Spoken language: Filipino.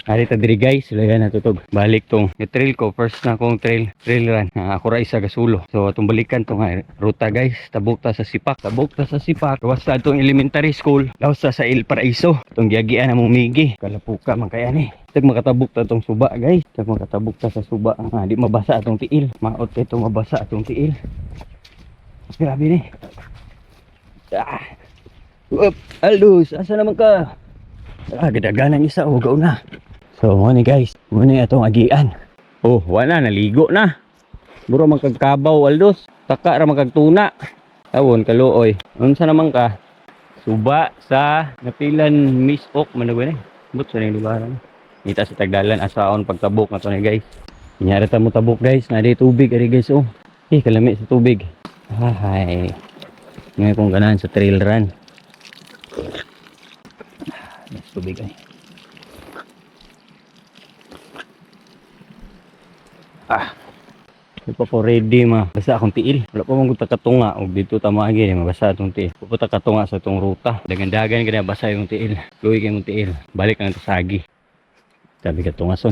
Arita diri guys, layan na tutog. Balik tong trail ko, first na kong trail run. Ako ra isa gasulo. So atong balikan tong ruta guys. Tabok ta sa Sipak. Tabok ta sa Sipak. Gawas ta tong elementary school. Gawas ta sa El Paraiso. Tong giagian na mong migi. Kalapuka man kaya ni. Tag makatabok ta tong suba guys. Tag makatabok ta sa suba. Di mabasa atong tiil. Maot kay tong mabasa atong tiil. Grabe ni. Aldous, asa naman ka? Gadaganang isa, ugaw na. So, muna guys, muna itong agian. Oh, wala, naligo na. Buro magkagkabaw, Aldos. Taka ra magkagtuna. Tawon, kaluoy. Unsa naman ka? Suba sa napilan Miss Oak, managwa na. But sa nang lubaran. Kita sa Tagdalan, asaon pagtabok na to na guys. Inyara ta mo tabok guys, na di tubig, ari guys, oh. Kalami sa tubig. Hay. Ngayon kong ganahan sa trail run. Tubig ay. Di pa po ready basa akong tiil. Wala pa mong katunga og dito tamagi mabasa atong tiil. Pupunta katunga sa tong ruta. Dagan-dagan gani basa yung tiil. Luwi kay mong tiil. Balik na to sagi. Sabi katungason.